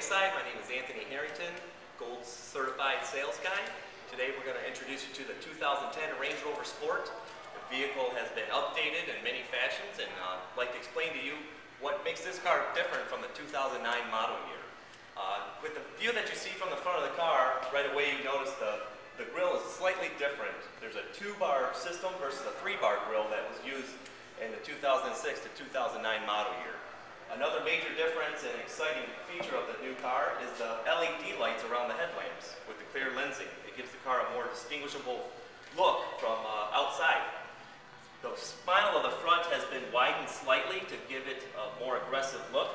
side. My name is Anthony Herrington, Gold Certified Sales Guy. Today we're going to introduce you to the 2010 Range Rover Sport. The vehicle has been updated in many fashions, and I'd like to explain to you what makes this car different from the 2009 model year. With the view that you see from the front of the car, right away you notice the grille is slightly different. There's a 2-bar system versus a 3-bar grille that was used in the 2006 to 2009 model year. Another major difference and exciting feature of the new car is the LED lights around the headlamps with the clear lensing. It gives the car a more distinguishable look from outside. The spinal of the front has been widened slightly to give it a more aggressive look.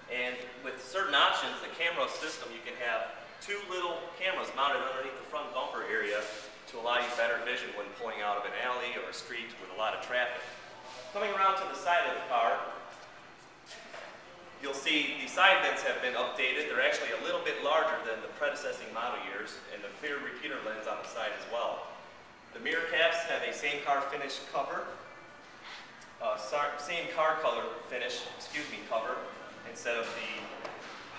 And with certain options, the camera system, you can have 2 little cameras mounted underneath the front bumper area to allow you better vision when pulling out of an alley or a street with a lot of traffic. Coming around to the side of the car, you'll see the side vents have been updated. They're actually a little bit larger than the predecessing model years, and the clear repeater lens on the side as well. The mirror caps have a same car finish cover, same car color finish, cover, instead of the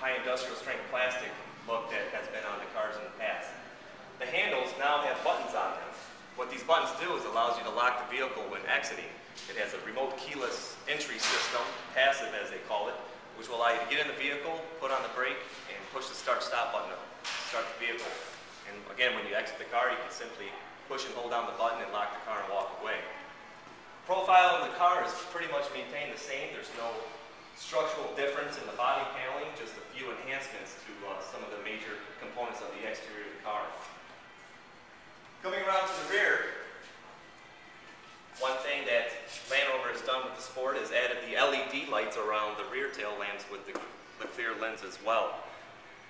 high industrial strength plastic look that has been on the cars in the past. The handles now have buttons on them. What these buttons do is allows you to lock the vehicle when exiting. It has a remote keyless entry system, passive as they call it, which will allow you to get in the vehicle, put on the brake, and push the start-stop button to start the vehicle. And again, when you exit the car, you can simply push and hold down the button and lock the car and walk away. Profile of the car is pretty much maintained the same. There's no structural difference in the body paneling, just a few enhancements to some of the major components of the exterior of the car. Coming around to the rear, one thing that Land Rover has done with the Sport is added the LED lights around the rear tail lamps with the clear lens as well.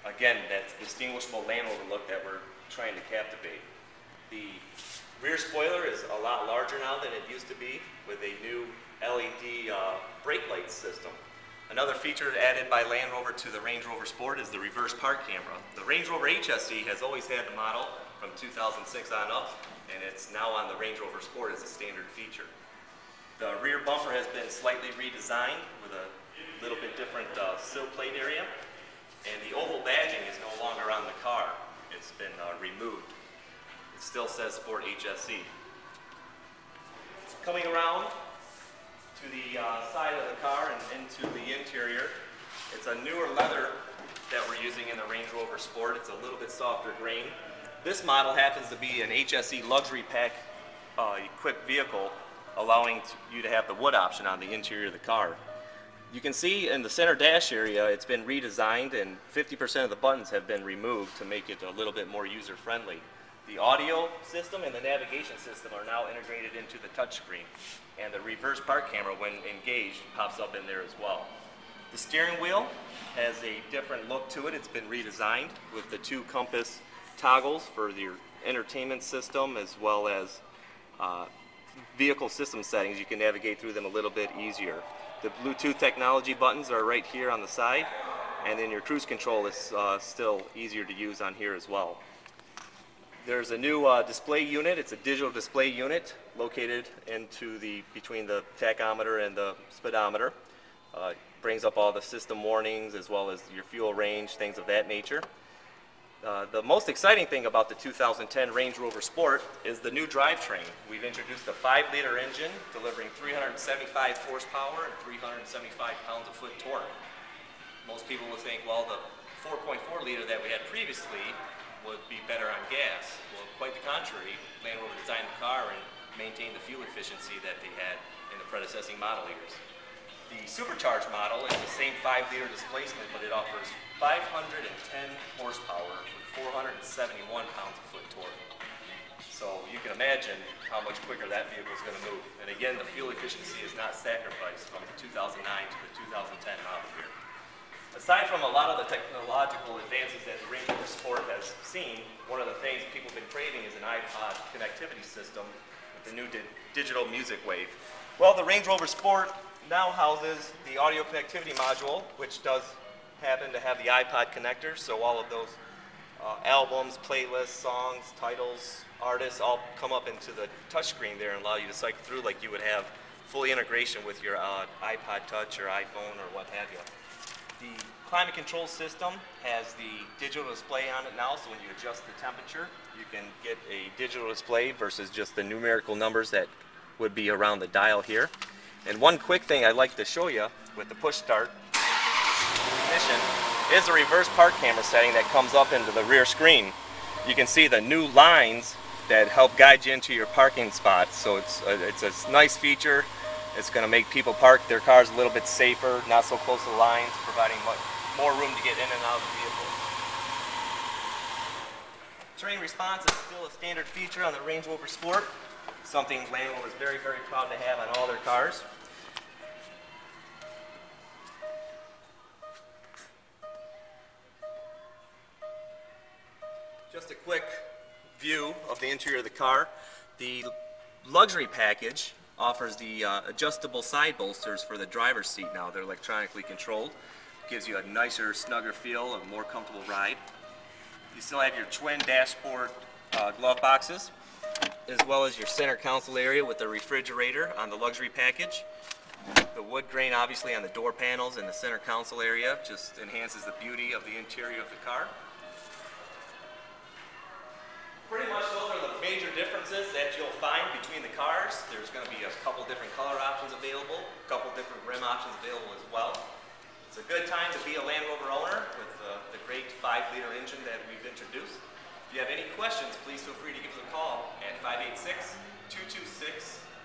Again, that distinguishable Land Rover look that we're trying to captivate. The rear spoiler is a lot larger now than it used to be with a new LED brake light system. Another feature added by Land Rover to the Range Rover Sport is the reverse park camera. The Range Rover HSE has always had the model from 2006 on up, and it's now on the Range Rover Sport as a standard feature. The rear bumper has been slightly redesigned with a little bit different sill plate area, and the oval badging is no longer on the car. It's been removed. It still says Sport HSE. Coming around to the side of the car and into the interior, it's a newer leather that we're using in the Range Rover Sport. It's a little bit softer grain. This model happens to be an HSE luxury pack equipped vehicle, allowing you to have the wood option on the interior of the car. You can see in the center dash area it's been redesigned, and 50% of the buttons have been removed to make it a little bit more user-friendly. The audio system and the navigation system are now integrated into the touchscreen, and the reverse park camera, when engaged, pops up in there as well. The steering wheel has a different look to it. It's been redesigned with the 2 compass toggles for your entertainment system, as well as vehicle system settings. You can navigate through them a little bit easier. The Bluetooth technology buttons are right here on the side, and then your cruise control is still easier to use on here as well. There's a new display unit. It's a digital display unit located between the tachometer and the speedometer. Brings up all the system warnings as well as your fuel range, things of that nature. The most exciting thing about the 2010 Range Rover Sport is the new drivetrain. We've introduced a 5-liter engine delivering 375 horsepower and 375 pounds-of-foot torque. Most people would think, well, the 4.4-liter that we had previously would be better on gas. Well, quite the contrary. Land Rover designed the car and maintained the fuel efficiency that they had in the predecessing model years. The supercharged model is the same 5-liter displacement, but it offers 510 horsepower with 471 pounds-of-foot torque. So you can imagine how much quicker that vehicle is going to move. And again, the fuel efficiency is not sacrificed from the 2009 to the 2010 model year. Aside from a lot of the technological advances that the Range Rover Sport has seen, one of the things people have been craving is an iPod connectivity system with the new digital music wave. Well, the Range Rover Sport now houses the audio connectivity module, which does happen to have the iPod connector, so all of those albums, playlists, songs, titles, artists all come up into the touchscreen there and allow you to cycle through like you would have fully integration with your iPod Touch or iPhone or what have you. The climate control system has the digital display on it now, so when you adjust the temperature, you can get a digital display versus just the numerical numbers that would be around the dial here. And one quick thing I'd like to show you with the push start ignition is the reverse park camera setting that comes up into the rear screen. You can see the new lines that help guide you into your parking spots. So it's a nice feature. It's going to make people park their cars a little bit safer, not so close to the lines, providing much more room to get in and out of the vehicle. Terrain response is still a standard feature on the Range Rover Sport, something Land Rover is very, very proud to have on all their cars. Just a quick view of the interior of the car. The luxury package offers the adjustable side bolsters for the driver's seat now. They're electronically controlled. Gives you a nicer, snugger feel, a more comfortable ride. You still have your twin dashboard glove boxes, as well as your center console area with the refrigerator on the luxury package. The wood grain obviously on the door panels and the center console area just enhances the beauty of the interior of the car. Pretty much those are the major differences that you'll find between the cars. There's going to be a couple different color options available, a couple different rim options available as well. It's a good time to be a Land Rover owner with the great 5-liter engine that we've introduced. If you have any questions, please feel free to give us a call at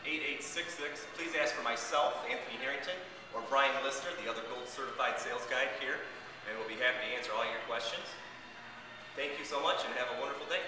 586-226-8866. Please ask for myself, Anthony Herrington, or Brian Lister, the other gold certified sales guide here, and we'll be happy to answer all your questions. Thank you so much and have a wonderful day.